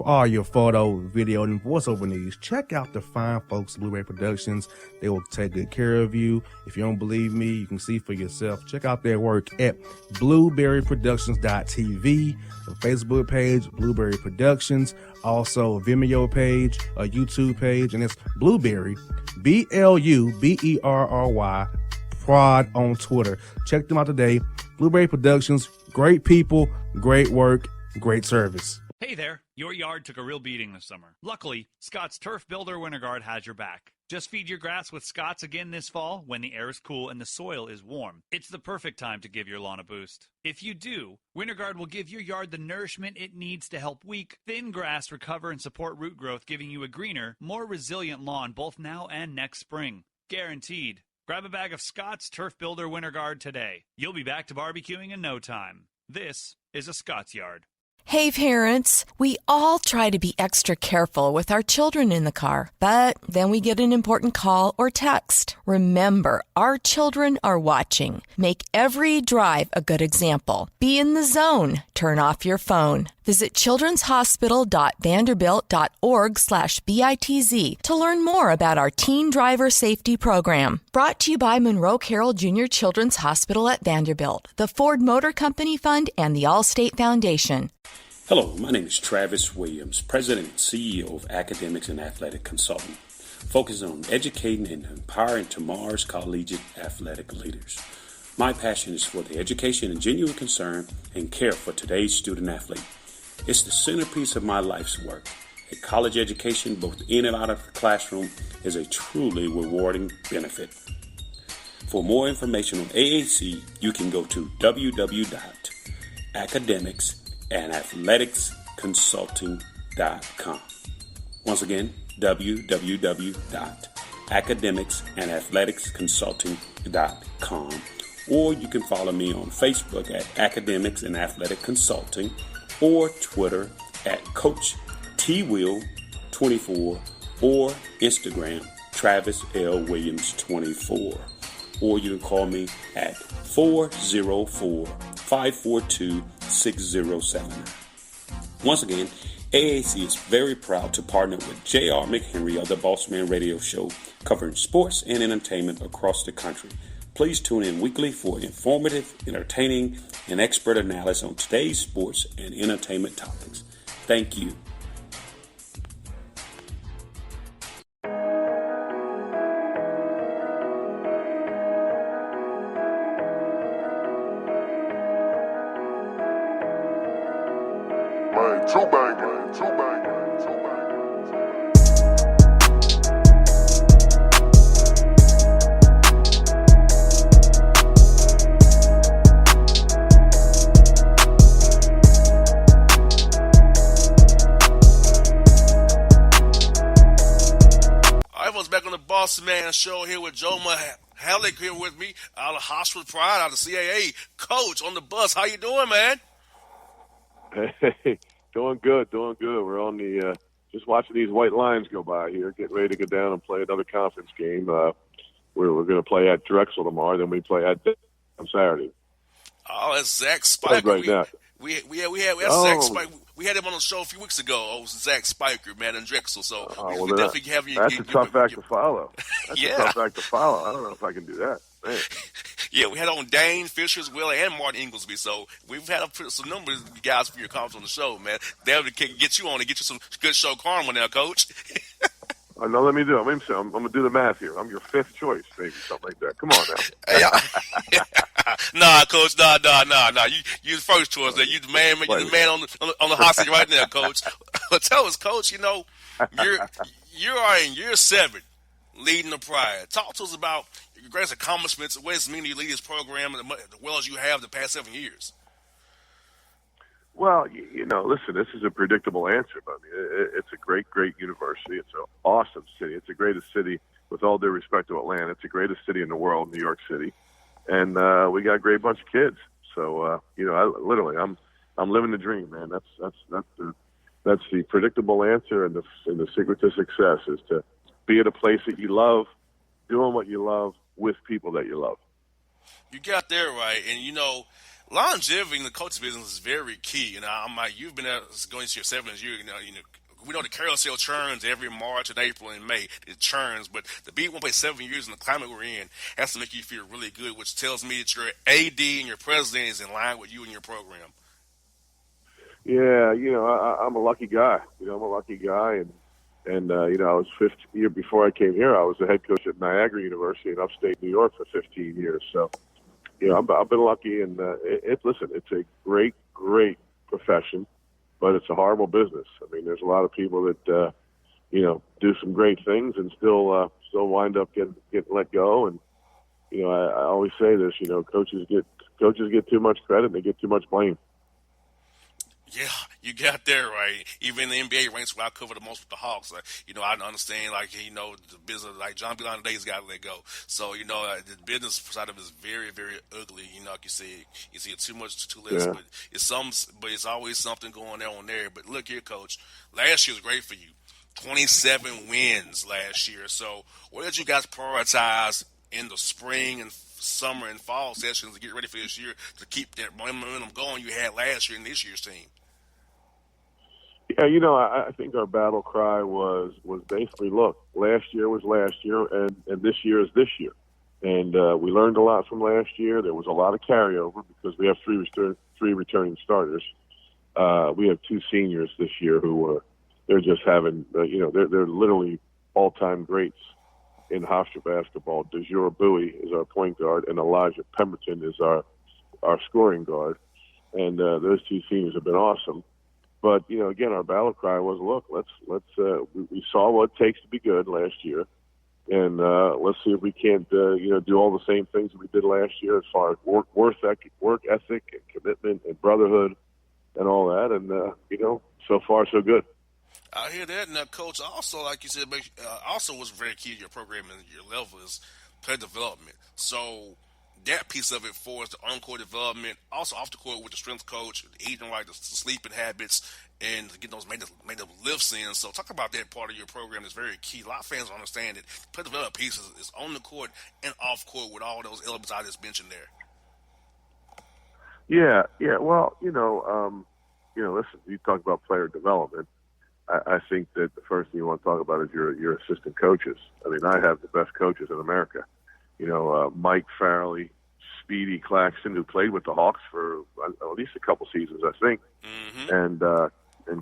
all your photo, video, and voiceover needs, check out the fine folks at Blueberry Productions. They will take good care of you. If you don't believe me, you can see for yourself. Check out their work at blueberryproductions.tv, the Facebook page, Blueberry Productions, also a Vimeo page, a YouTube page, and it's Blueberry, BLUBERRY, Prod on Twitter. Check them out today. Blueberry Productions, great people, great work, great service. Hey there, your yard took a real beating this summer. Luckily, Scott's Turf Builder Winter Guard has your back. Just feed your grass with Scott's again this fall when the air is cool and the soil is warm. It's the perfect time to give your lawn a boost. If you do, Winter Guard will give your yard the nourishment it needs to help weak, thin grass recover and support root growth, giving you a greener, more resilient lawn both now and next spring. Guaranteed. Grab a bag of Scott's Turf Builder Winter Guard today. You'll be back to barbecuing in no time. This is a Scott's Yard. Hey parents, we all try to be extra careful with our children in the car, but then we get an important call or text. Remember, our children are watching. Make every drive a good example. Be in the zone. Turn off your phone. Visit childrenshospital.vanderbilt.org/BITZ to learn more about our teen driver safety program. Brought to you by Monroe Carroll Jr. Children's Hospital at Vanderbilt, the Ford Motor Company Fund, and the Allstate Foundation. Hello, my name is Travis Williams, President and CEO of Academics and Athletic Consulting, focusing on educating and empowering tomorrow's collegiate athletic leaders. My passion is for the education and genuine concern and care for today's student athlete. It's the centerpiece of my life's work. A college education, both in and out of the classroom, is a truly rewarding benefit. For more information on AAC, you can go to www.academicsandathleticsconsulting.com. Once again, www.academicsandathleticsconsulting.com. Or you can follow me on Facebook at Academics and Athletic Consulting, or Twitter at Coach TWill24, or Instagram Travis L. Williams 24. Or you can call me at 404-542-6079. Once again, AAC is very proud to partner with J.R. McHenry of the Bossman Radio Show, covering sports and entertainment across the country. Please tune in weekly for informative, entertaining, and expert analysis on today's sports and entertainment topics. Thank you. Bossman show here with Joe Mihalich here with me out of Hospital Pride, out of CAA. Coach, on the bus, how you doing, man? Hey, doing good. We're on the just watching these white lines go by here, getting ready to go down and play another conference game. We're going to play at Drexel tomorrow, then we play at on Saturday. Oh, that's Zach Spiker. Right now. We had Zach Spiker. We had him on the show a few weeks ago. Oh, Zach Spiker, man, in Drexel. So we definitely have you. That's a tough act to follow. That's a tough act to follow. I don't know if I can do that. Man. Yeah, we had on Dane Fisher as well and Martin Inglesby. So we've had some numbers of guys for your comments on the show, man. They'll get you on and get you some good show karma now, Coach. No, let me do it. I'm going to do the math here. I'm your fifth choice, maybe, something like that. Come on now. Nah, Coach. Nah. You the first choice. You the man. You the man on the hot seat right now, Coach. But tell us, Coach. You are in year 7, leading the Pride. Talk to us about your greatest accomplishments, the ways you lead this program, as well as you have the past 7 years. Well, listen, this is a predictable answer, but it's a great university. It's an awesome city. It's the greatest city, with all due respect to Atlanta. It's the greatest city in the world, New York City, and we got a great bunch of kids. So, I'm living the dream, man. That's the predictable answer, and the secret to success is to be at a place that you love, doing what you love with people that you love. You got there right, and longevity in the coaching business is very key. I'm like, you've been going to your 7th year. We know the carousel churns every March and April and May. It churns, but to be one play 7 years in the climate we're in has to make you feel really good, which tells me that your AD and your president is in line with you and your program. Yeah, I'm a lucky guy. I'm a lucky guy, and I was 15 year before I came here. I was the head coach at Niagara University in upstate New York for 15 years. So, I've been lucky, and listen, it's a great, great profession, but it's a horrible business. I mean, there's a lot of people that do some great things and still wind up getting let go. And I always say this, coaches get too much credit and they get too much blame. Yeah, you got that right. Even in the NBA ranks where I cover the most with the Hawks, I understand, the business, like John Beilein today's got to let go. So, the business side of it is very, very ugly. Like you see it too much, too less, but it's always something going on there. But look here, Coach, last year was great for you. 27 wins last year. So, what did you guys prioritize in the spring and summer and fall sessions to get ready for this year to keep that momentum going you had last year and this year's team? Yeah, I think our battle cry was basically, look, last year was last year, and this year is this year. And we learned a lot from last year. There was a lot of carryover because we have three returning starters. We have 2 seniors this year who they're just having, they're literally all-time greats in Hofstra basketball. DeJure Bowie is our point guard, and Elijah Pemberton is our scoring guard. And those 2 seniors have been awesome. But again, our battle cry was, look, we saw what it takes to be good last year, and let's see if we can't do all the same things that we did last year as far as work ethic and commitment and brotherhood and all that. And so far so good. I hear that. Now, Coach, also, like you said, also was very key to your program and your level is player development. So that piece of it for us, the on-court development, also off the court with the strength coach, eating right, the sleeping habits, and getting those made up lifts in. So talk about that part of your program is very key. A lot of fans don't understand it. Player development piece is on the court and off court with all those elements I just mentioned there. Yeah. Well, listen, you talk about player development. I think that the first thing you want to talk about is your assistant coaches. I mean, I have the best coaches in America. Mike Farley, Speedy Claxton, who played with the Hawks for at least a couple seasons, I think, and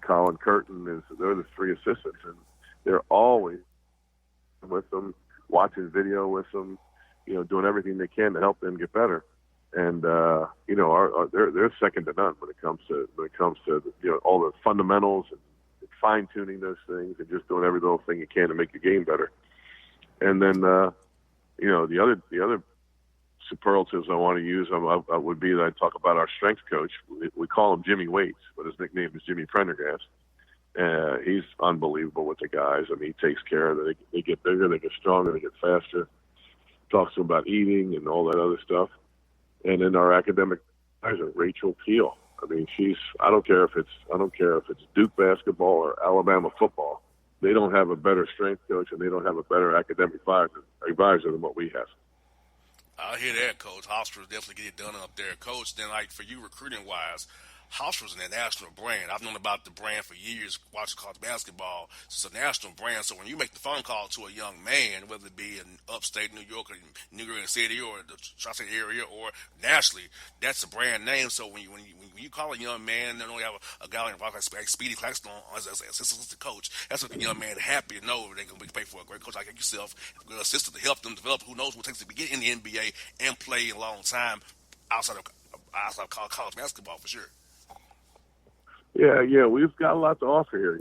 Colin Curtin they're the 3 assistants, and they're always with them, watching video with them, doing everything they can to help them get better. And they're second to none when it comes to all the fundamentals and fine tuning those things and just doing every little thing you can to make your game better. And then the other superlatives I want to use would be that I talk about our strength coach. We call him Jimmy Waits, but his nickname is Jimmy Prendergast. He's unbelievable with the guys. I mean, he takes care of them. They get bigger, they get stronger, they get faster. Talks to them about eating and all that other stuff. And then our academic advisor, Rachel Peel. I mean, I don't care if it's Duke basketball or Alabama football. They don't have a better strength coach and they don't have a better academic advisor than what we have. I hear that, Coach. Hofstra's definitely get it done up there. Coach, then, for you recruiting-wise, Hofstra's a national brand. I've known about the brand for years, watching college basketball. So it's a national brand. So when you make the phone call to a young man, whether it be in upstate New York or New York City or the Tri-State area or nationally, that's a brand name. So when you call a young man, they only have a guy like Speedy Claxton as assistant coach. That's what the young man happy to know they're going to be paid for a great coach like yourself, a good assistant to help them develop. Who knows what it takes to get in the NBA and play a long time outside of college basketball for sure. Yeah, we've got a lot to offer here.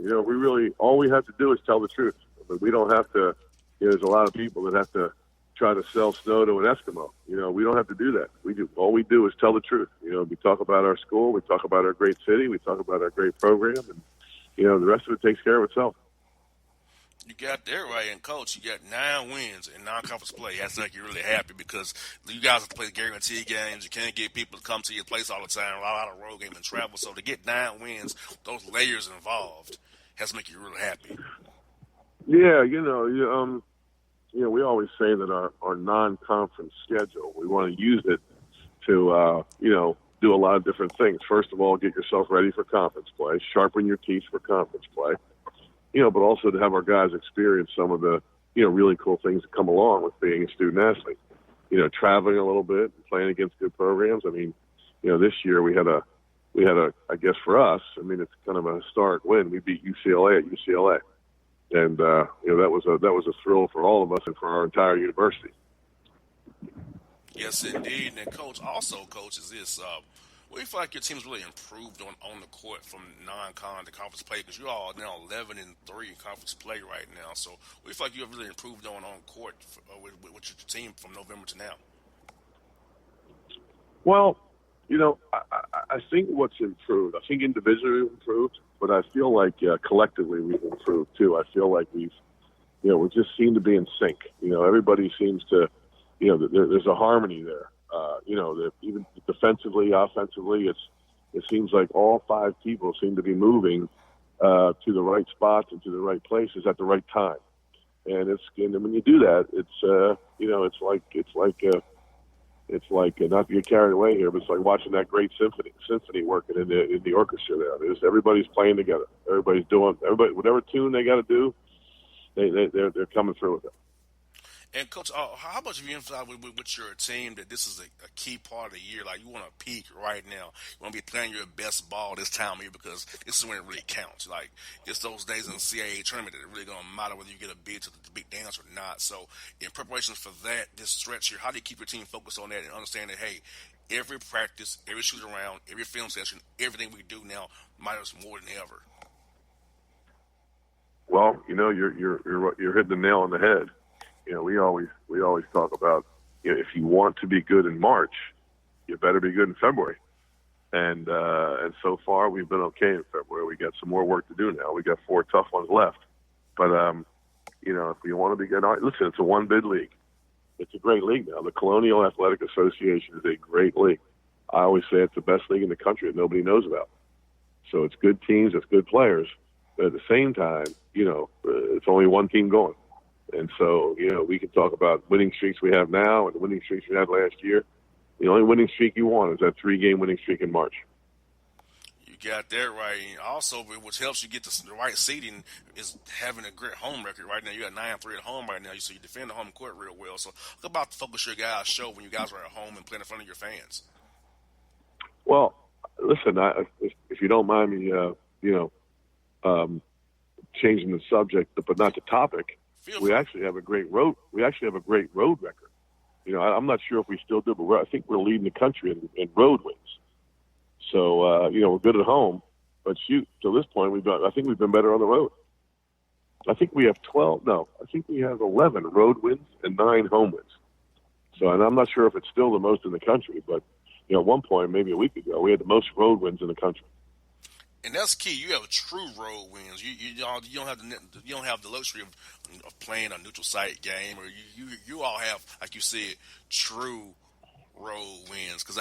All we have to do is tell the truth. But we don't have to. There's a lot of people that have to try to sell snow to an Eskimo. We don't have to do that. All we do is tell the truth. We talk about our school, we talk about our great city, we talk about our great program, and the rest of it takes care of itself. You got that right, and Coach, you got 9 wins in non-conference play. That's like you're really happy because you guys have to play guarantee games. You can't get people to come to your place all the time, a lot of road game and travel. So to get 9 wins, those layers involved, has to make you really happy. Yeah, we always say that our non-conference schedule, we want to use it to, do a lot of different things. First of all, get yourself ready for conference play, sharpen your teeth for conference play, but also to have our guys experience some of the, really cool things that come along with being a student athlete. Traveling a little bit, playing against good programs. I mean, this year we had a, I guess for us, I mean, it's kind of a historic win. We beat UCLA at UCLA. And, that was a thrill for all of us and for our entire university. Yes, indeed. And Coach, is this, what do you feel like your team's really improved on the court from non-con to conference play? Because you all are now 11-3 in conference play right now. So what do you feel like you have really improved on court with your team from November to now? Well, I think what's improved, I think individually we've improved, but I feel like collectively we've improved too. I feel like we just seem to be in sync. Everybody seems to, there's a harmony there. That even defensively, offensively, it seems like all five people seem to be moving to the right spots and to the right places at the right time. And when you do that, it's like not to get carried away here, but it's like watching that great symphony working in the orchestra there. Everybody's playing together. Everybody's doing whatever tune they got to do. They're coming through with it. And Coach, how much have you emphasized with your team that this is a key part of the year? Like, you want to peak right now. You want to be playing your best ball this time of year because this is when it really counts. Like, it's those days in the CAA tournament that are really going to matter whether you get a bid to the big dance or not. So, in preparation for that, this stretch here, how do you keep your team focused on that and understand that, hey, every practice, every shoot around, every film session, everything we do now matters more than ever? Well, you're hitting the nail on the head. We always talk about, if you want to be good in March, you better be good in February. And so far we've been okay in February. We got some more work to do now. We got 4 tough ones left. But if you want to be good, listen, it's a one bid league. It's a great league now. The Colonial Athletic Association is a great league. I always say it's the best league in the country that nobody knows about. So it's good teams, it's good players, but at the same time, it's only one team going. And so, we can talk about winning streaks we have now and the winning streaks we had last year. The only winning streak you want is that 3-game winning streak in March. You got that right. And also, which helps you get the right seeding is having a great home record right now. You got 9-3 at home right now, so you defend the home court real well. So, look about the focus your guys show when you guys are at home and playing in front of your fans. Well, listen, if you don't mind me, changing the subject, but not the topic. We actually have a great road. We actually have a great road record. I'm not sure if we still do, but I think we're leading the country in road wins. So we're good at home, but shoot, till this point I think we've been better on the road. I think we have 12. No, I think we have 11 road wins and 9 home wins. So, and I'm not sure if it's still the most in the country, but at one point, maybe a week ago, we had the most road wins in the country. And that's key. You have true road wins. You don't have the luxury of playing a neutral site game, or you all have, like you said, true road wins. Because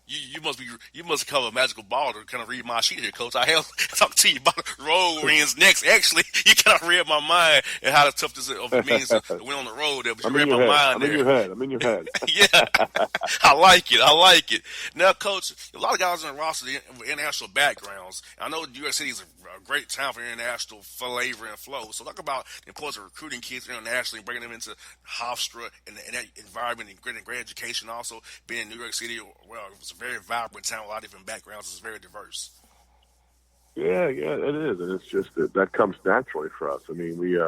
you must cover a magical ball to kind of read my sheet here, Coach. I have talk to you about road wins next. Actually, you kind of read my mind and how tough this means to win on the road. There, but you read my mind there. I'm in your head. Yeah, I like it. Now, Coach, a lot of guys on the roster with international backgrounds. I know New York City is a great town for international flavor and flow. So talk about the importance of recruiting kids internationally, bringing them into Hofstra and that environment and great education. Also, being in New York City, well, it's a very vibrant town, a lot of different backgrounds. It's very diverse. Yeah, it is, and it's just that comes naturally for us. I mean, we,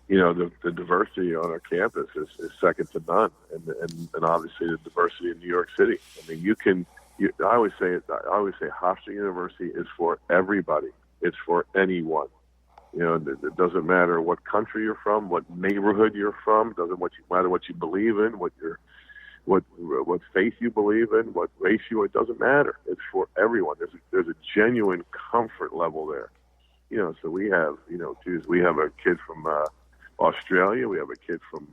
the diversity on our campus is second to none, and obviously the diversity in New York City. I mean, I always say Hofstra University is for everybody. It's for anyone. It doesn't matter what country you're from, what neighborhood you're from. It doesn't matter what you believe in, what faith you believe in, what race it doesn't matter. It's for everyone. There's a genuine comfort level there. So we have, we have a kid from Australia, we have a kid from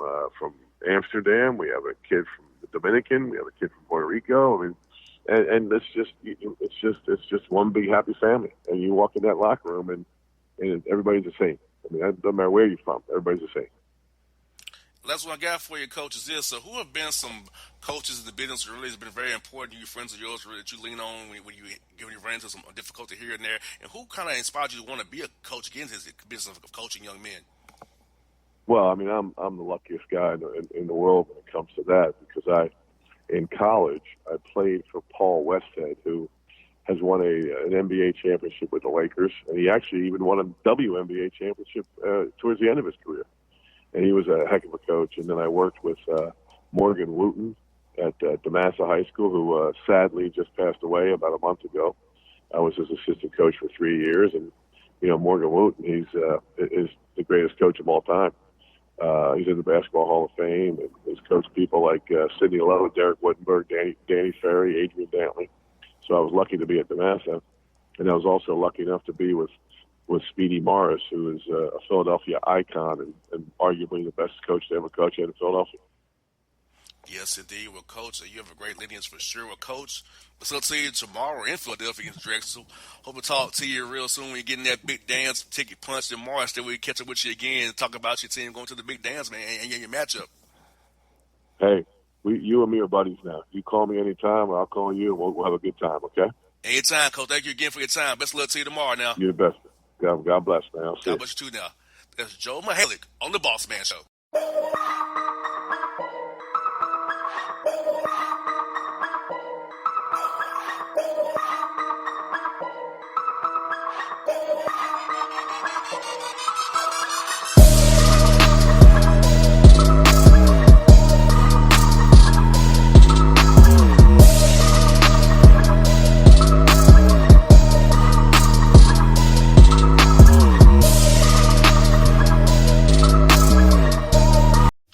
Amsterdam, we have a kid from the Dominican, we have a kid from Puerto Rico. I mean, and it's just one big happy family. And you walk in that locker room and everybody's the same. I mean, it doesn't matter where you're from. Everybody's the same. That's what I got for you, Coach, is this. So who have been some coaches in the business that really has been very important to you, friends of yours that you lean on when you run into some difficulty here and there? And who kind of inspired you to want to be a coach, get into this business of coaching young men? Well, I mean, I'm the luckiest guy in the world when it comes to that, because in college, I played for Paul Westhead, who has won an NBA championship with the Lakers, and he actually even won a WNBA championship towards the end of his career. And he was a heck of a coach. And then I worked with Morgan Wooten at DeMassa High School, who sadly just passed away about a month ago. I was his assistant coach for 3 years, and Morgan Wooten, is the greatest coach of all time. He's in the Basketball Hall of Fame, and he's coached people like Sidney Lowe, Derek Wittenberg, Danny Ferry, Adrian Dantley. So I was lucky to be at DeMassa, and I was also lucky enough to be with Speedy Morris, who is a Philadelphia icon and arguably the best coach to ever coach in Philadelphia. Yes, indeed. Well, Coach, you have a great lineage for sure. Well, Coach, we'll see you tomorrow in Philadelphia against Drexel. Hope to talk to you real soon when you get in that big dance, ticket punch in March. Then we catch up with you again and talk about your team going to the big dance, man, and your matchup. Hey, you and me are buddies now. You call me anytime, or I'll call you, and we'll have a good time, okay? Anytime, Coach. Thank you again for your time. Best of luck to you tomorrow now. You're the best. God bless, man. I'll see you. God bless you too now. That's Joe Mihalich on the Bossman Show.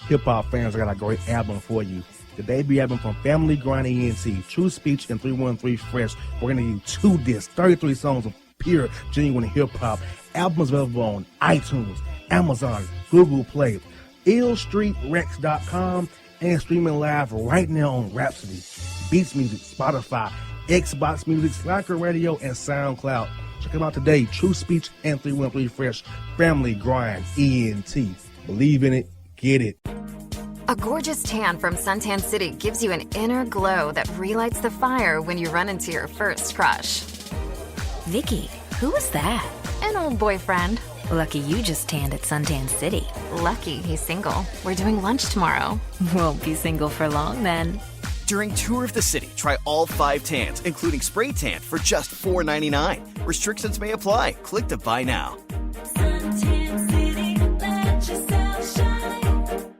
Hip-hop fans, I got a great album for you. The debut album from Family Grind ENT, True Speech and 313 Fresh. We're going to give you 2 discs, 33 songs of pure, genuine hip-hop. Albums available on iTunes, Amazon, Google Play, illstreetrex.com, and streaming live right now on Rhapsody, Beats Music, Spotify, Xbox Music, Slacker Radio, and SoundCloud. Check them out today. True Speech and 313 Fresh. Family Grind ENT. Believe in it. Get it. A gorgeous tan from Suntan City gives you an inner glow that relights the fire when you run into your first crush. Vicky, who was that? An old boyfriend. Lucky you just tanned at Suntan City. Lucky he's single. We're doing lunch tomorrow. Won't be single for long then. During Tour of the City, try all 5 tans, including spray tan, for just $4.99. Restrictions may apply. Click to buy now. Suntan City, let yourself shine.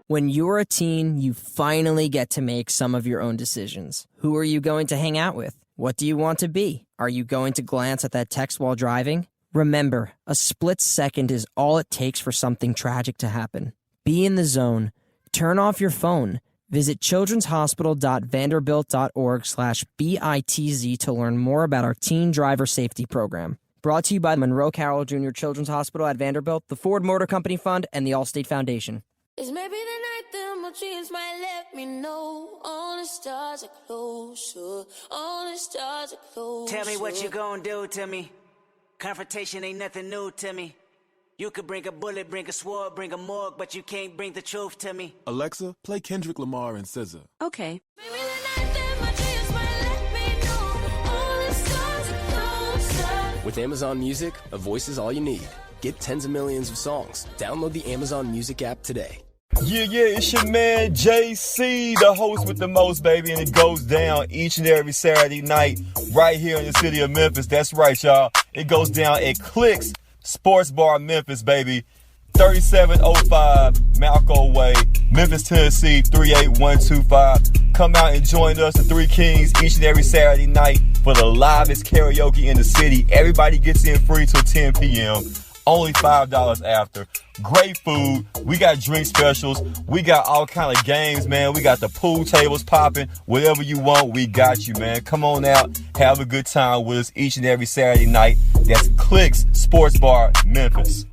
When you're a teen, you finally get to make some of your own decisions. Who are you going to hang out with? What do you want to be? Are you going to glance at that text while driving? Remember, a split second is all it takes for something tragic to happen. Be in the zone. Turn off your phone. Visit childrenshospital.vanderbilt.org/BITZ to learn more about our teen driver safety program. Brought to you by Monroe Carroll Jr. Children's Hospital at Vanderbilt, the Ford Motor Company Fund, and the Allstate Foundation. It's maybe the night that my dreams might let me know. All the stars are closer. All the stars are closer. Tell me what you gonna do to me. Confrontation ain't nothing new to me. You could bring a bullet, bring a sword, bring a morgue, but you can't bring the truth to me. Alexa, play Kendrick Lamar and SZA. Okay. Maybe the night that my dreams might let me know. All the stars are closer. With Amazon Music, a voice is all you need. Get tens of millions of songs. Download the Amazon Music app today. Yeah, it's your man JC, the host with the most, baby, and it goes down each and every Saturday night right here in the city of Memphis. That's right, y'all. It goes down at Clicks Sports Bar Memphis, baby. 3705 Malco Way, Memphis, Tennessee, 38125. Come out and join us, the Three Kings, each and every Saturday night for the livest karaoke in the city. Everybody gets in free till 10 p.m. Only $5 after. Great food. We got drink specials. We got all kind of games, man. We got the pool tables popping. Whatever you want, we got you, man. Come on out. Have a good time with us each and every Saturday night. That's Clicks Sports Bar, Memphis.